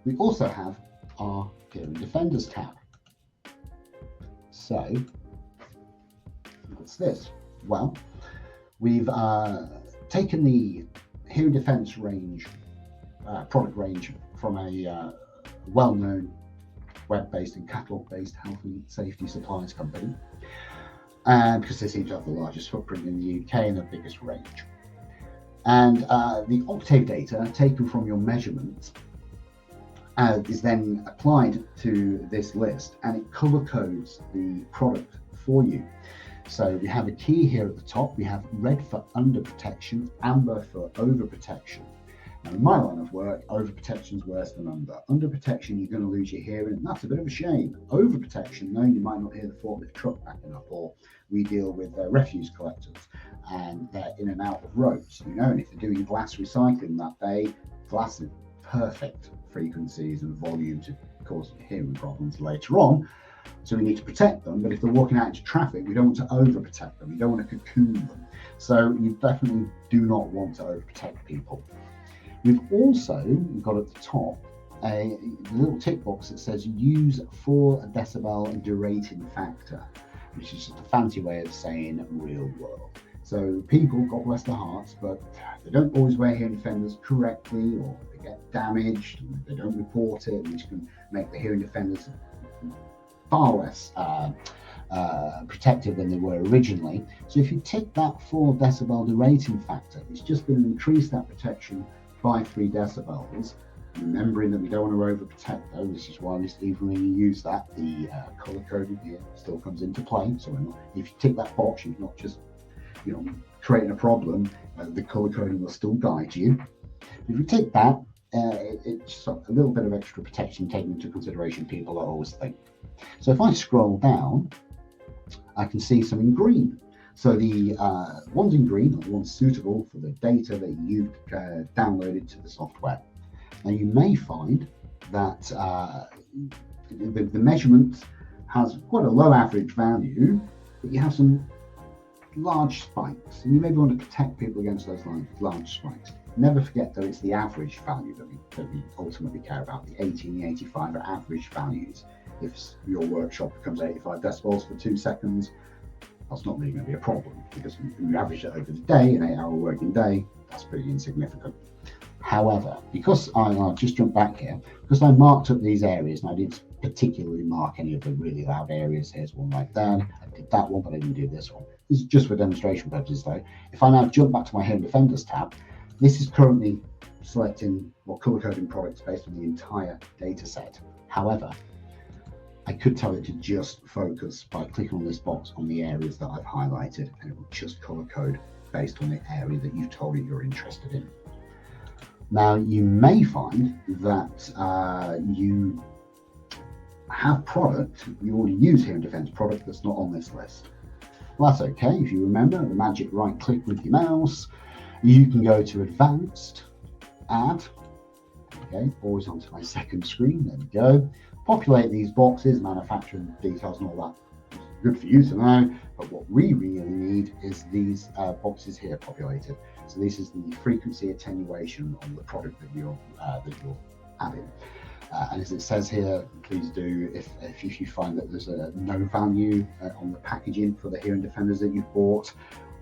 We also have our Hearing Defenders tab. So, what's this? Well, we've taken the hearing defense range, product range, from a well-known web-based and catalog-based health and safety supplies company, because they seem to have the largest footprint in the UK and the biggest range. And the octave data taken from your measurements is then applied to this list, and it color codes the product for you. So we have a key here at the top. We have red for under protection, amber for over protection. Now, in my line of work, over protection is worse than under. Under protection, you're going to lose your hearing. That's a bit of a shame. Over protection, no, you might not hear the forklift truck backing up, or we deal with refuse collectors, and they're in and out of roads, and if they're doing glass recycling that day, glass is perfect frequencies and volume to cause hearing problems later on. So we need to protect them, but if they're walking out into traffic, we don't want to overprotect them. We don't want to cocoon them. So you definitely do not want to overprotect people. We've also got at the top a little tick box that says use 4 decibel derating factor, which is just a fancy way of saying real world. So people, God bless their hearts, but they don't always wear hearing defenders correctly, or they get damaged, and they don't report it, which can make the hearing defenders far less protective than they were originally. So if you tick that 4 decibel derating factor, it's just going to increase that protection by 3 decibels. Remembering that we don't want to overprotect though, this is why even when you use that, the color coding here still comes into play. So if you tick that box, you're not just creating a problem, the color coding will still guide you. If you take that, it's a little bit of extra protection taken into consideration, people always think. So if I scroll down, I can see some in green. So the ones in green are the ones suitable for the data that you've downloaded to the software. Now you may find that the measurement has quite a low average value, but you have some large spikes, and you maybe want to protect people against those large spikes. Never forget though, it's the average value that we ultimately care about. The 80 and the 85 are average values. If your workshop becomes 85 decibels for 2 seconds, that's not really going to be a problem, because you average it over the day, an 8-hour working day, that's pretty insignificant. However, because I'll just jump back here, because I marked up these areas, and I didn't particularly mark any of the really loud areas. Here's one right there. I did that one, but I didn't do this one. This is just for demonstration purposes though. If I now jump back to my Hearing Defenders tab, this is currently selecting or color coding products based on the entire data set. However, I could tell it to just focus by clicking on this box on the areas that I've highlighted, and it will just color code based on the area that you've told it you're interested in. Now, you may find that you have product, you already use Hearing Defense product that's not on this list. Well, that's okay. If you remember, the magic right click with your mouse, you can go to Advanced, Add, okay, always onto my second screen, there we go. Populate these boxes, manufacturing details and all that. Good for you to know, but what we really need is these boxes here populated. So this is the frequency attenuation on the product that you're adding. And as it says here, please do, if you find that there's no value on the packaging for the Hearing Defenders that you've bought,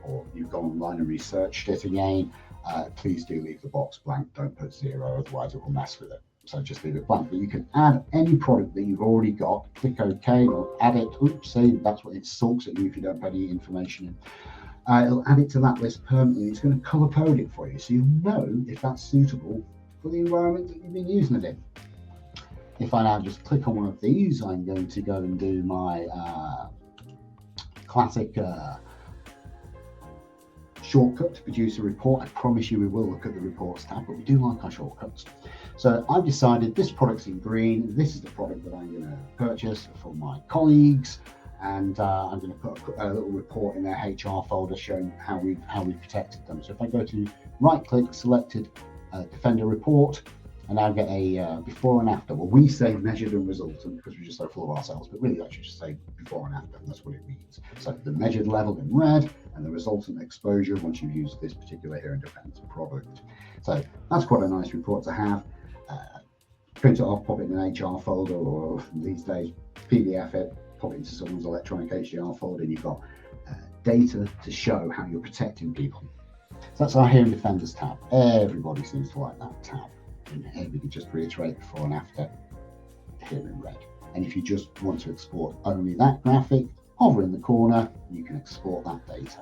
or you've gone online and researched it again, please do leave the box blank. Don't put 0, otherwise it will mess with it. So just leave it blank. But you can add any product that you've already got. Click OK, or add it. Oops, see, that's what it sulks at you if you don't put any information in. It'll add it to that list permanently. It's going to color code it for you, so you'll know if that's suitable for the environment that you've been using it in. If I now just click on one of these, I'm going to go and do my classic shortcut to produce a report. I promise you we will look at the reports tab, but we do like our shortcuts. So I've decided this product's in green. This is the product that I'm going to purchase for my colleagues, and I'm going to put a little report in their HR folder showing how we protected them. So if I go to right click, selected Defender report, and I'll get a before and after. Well, we say measured and resultant because we're just so full of ourselves, but really that should just say before and after, and that's what it means. So the measured level in red and the resultant exposure once you've used this particular Hearing Defense product. So that's quite a nice report to have. print it off, pop it in an HR folder, or these days PDF it, pop it into someone's electronic HDR folder, and you've got data to show how you're protecting people. So that's our Hearing Defenders tab. Everybody seems to like that tab. And everybody just reiterate before and after hearing red. And if you just want to export only that graphic, hover in the corner, you can export that data.